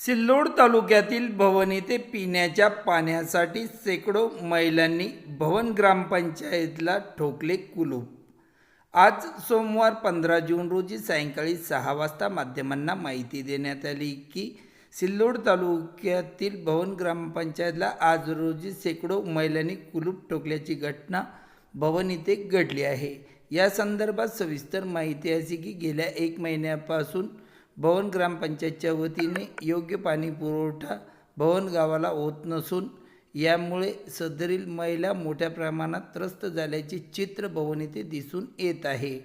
सिल्लोड तालुक्यातील भवन येथे पिण्याच्या पाण्यासाठी शेकडो महिलांनी भवन ग्रामपंचायतला ठोकले कुलूप। आज सोमवार 15 जून रोजी सायंकाळी 6 वाजता माध्यमांना माहिती देण्यात आली की सिल्लोड तालुक्यातील भवन ग्रामपंचायतला आज रोजी शेकडो महिलांनी कुलूप ठोकल्याची घटना भवन येथे घडली आहे। या संदर्भात सविस्तर माहिती अशी की गेल्या 1 महिन्यापासून भवन ग्रामपंचायतच्या वतीने योग्य पाणी पुरवठा भवन गावाला होत नसून यामुळे सदरील महिला मोठ्या प्रमाणात त्रस्त झाल्याचे चित्र भवन येथे दिसून येत आहे।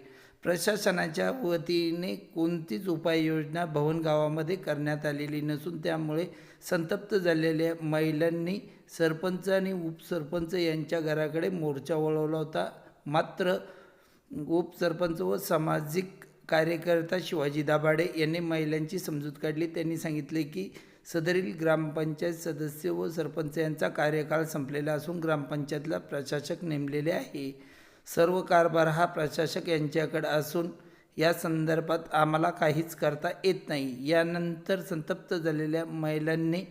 प्रशासनाच्या वतीने कोणतीच उपाययोजना भवन गावामध्ये करण्यात आलेली नसून त्यामुळे संतप्त झालेल्या महिलांनी सरपंच आणि उपसरपंच यांच्या घराकडे मोर्चा वळवला होता। मात्र उपसरपंच व सामाजिक कार्यकर्ता शिवाजी दाभाडे यांनी महिलांची समजूत काढली। त्यांनी सांगितले की सदरील ग्रामपंचायत सदस्य व सरपंच यांचा कार्यकाळ संपलेला असून ग्रामपंचायतला प्रशासक नेमलेले आहे। सर्व कारभार हा प्रशासक यांच्याकडे असून या संदर्भात आम्हाला काहीच करता येत नाही। यानंतर संतप्त झालेल्या महिलांनी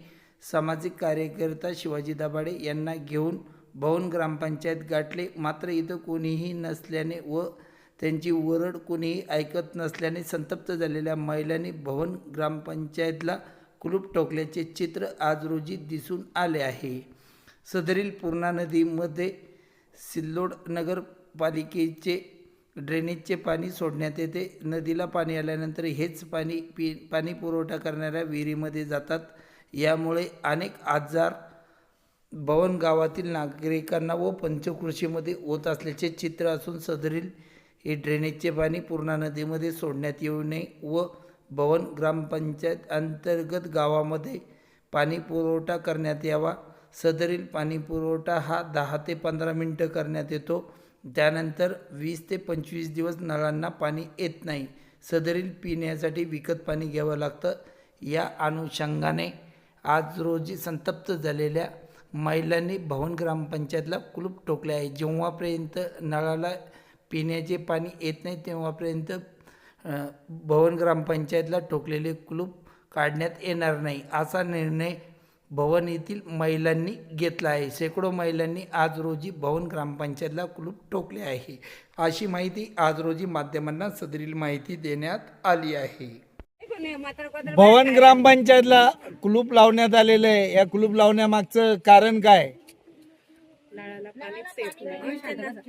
सामाजिक कार्यकर्ता शिवाजी दाभाडे यांना घेऊन भवन ग्रामपंचायत गाठले। मात्र इथं कोणीही नसल्याने व त्यांची ओरड कोणीही ऐकत नसल्याने संतप्त झालेल्या महिलांनी भवन ग्रामपंचायतला कुलूप ठोकल्याचे चित्र आज रोजी दिसून आले आहे। सदरील पूर्णा नदीमध्ये सिल्लोड नगरपालिकेचे ड्रेनेजचे पाणी सोडण्यात येते। नदीला पाणी आल्यानंतर हेच पाणी पुरवठा करणाऱ्या विहिरीमध्ये जातात। यामुळे अनेक आजार भवन गावातील नागरिकांना व पंचकृषीमध्ये होत असल्याचे चित्र असून सदरील हे ड्रेनेजचे पाणी पूर्णा नदीमध्ये सोडण्यात येऊ नये व भवन ग्रामपंचायत अंतर्गत गावामध्ये पाणी पुरवठा करण्यात यावा। सदरील पाणी पुरवठा हा 10 ते 15 मिनिटं करण्यात येतो, त्यानंतर 20 ते 25 दिवस नळांना पाणी येत नाही। सदरील पिण्यासाठी विकत पाणी घ्यावं लागतं। या अनुषंगाने आज रोजी संतप्त झालेल्या महिलांनी भवन ग्रामपंचायतला कुलूप ठोकले आहे। जेव्हापर्यंत नळाला पिण्याचे पाणी येत नाही तेव्हापर्यंत भवन ग्रामपंचायतला ठोकलेले कुलूप काढण्यात येणार नाही, असा निर्णय भवन येथील महिलांनी घेतला आहे। शेकडो महिलांनी आज रोजी भवन ग्रामपंचायतला कुलूप ठोकले आहे, अशी माहिती आज रोजी माध्यमांना सदरील माहिती देण्यात आली आहे। भवन ग्रामपंचायतला कुलूप लावण्यात आलेलं आहे, या कुलूप लावण्यामागचं कारण काय?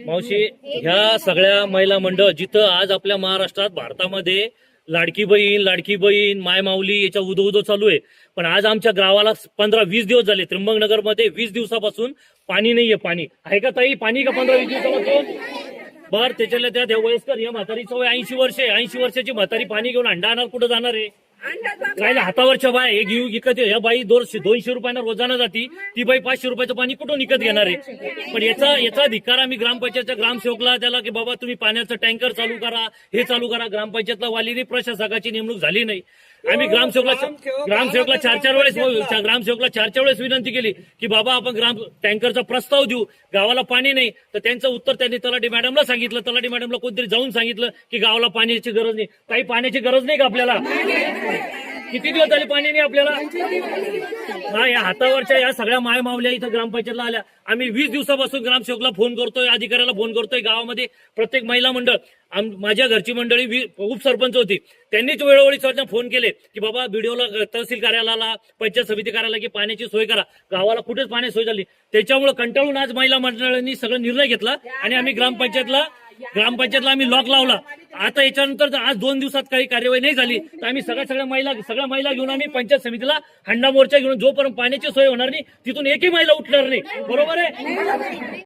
मावशी, ह्या सगळ्या महिला मंडळ जिथं आज आपल्या महाराष्ट्रात भारतामध्ये लाडकी बहीण माय माऊली याच्या उदो चालू आहे, पण आज आमच्या गावाला 15-20 दिवस झाले। त्र्यंबकनगर मध्ये 20 दिवसापासून पाणी नाहीये। पाणी आहे का ताई? पाणी का 15-20 दिवसापासून? बर, त्याच्याला त्या वयस्कर या म्हातारीचं वय 80 वर्ष आहे। 80 वर्षाची म्हातारी पाणी घेऊन अंडा आणणार कुठं जाणार आहे? राहिला हातावरच्या बाय हे घेऊ विकत, या बाई 200 रुपयांना रोजाना जाती, ती बाई 500 रुपयाचं पाणी कुठून विकत घेणार आहे? पण याचा धिक्कार आम्ही ग्रामपंचायतच्या ग्रामसेवकला त्याला की बाबा तुम्ही पाण्याचं टँकर चालू करा, हे चालू करा। ग्रामपंचायतला वालीने प्रशासकाची नेमणूक झाली नाही। आम्ही ग्रामसेवकला 4-4 वेळेस विनंती केली की बाबा आपण टँकरचा प्रस्ताव देऊ, गावाला पाणी नाही। तर त्यांचं उत्तर त्यांनी तलाठी मॅडमला सांगितलं। तलाठी मॅडमला कोणतरी जाऊन सांगितलं की गावाला पाण्याची गरज नाही। काही पाण्याची गरज नाही का आपल्याला? किती दिवस झाले पाणी नाही आपल्याला? हा, या हातावरच्या या सगळ्या माय मावल्या इथं ग्रामपंचायतला आल्या। आम्ही 20 दिवसापासून ग्रामसेवकला फोन करतोय, अधिकाऱ्याला फोन करतोय। गावामध्ये प्रत्येक महिला मंडळ, माझ्या घरची मंडळी उपसरपंच होती, त्यांनीच वेळोवेळी फोन केले की बाबा बीडीओला, तहसील कार्यालयाला, पंचायत समिती कार्यालयाला की पाण्याची सोय करा। गावाला कुठेच पाण्याची सोय झाली। त्याच्यामुळे कंटाळून आज महिला मंडळांनी सगळं निर्णय घेतला आणि आम्ही ग्रामपंचायतला आम्ही लॉक लावला। आता याच्यानंतर आज 2 दिवसात काही कार्यवाही नाही झाली तर आम्ही सगळ्या महिला घेऊन आम्ही पंचायत समितीला हंडा मोर्चा घेऊन जोपर्यंत पाण्याची सोय होणार नाही तिथून एकही महिला उठणार नाही। बरोबर आहे?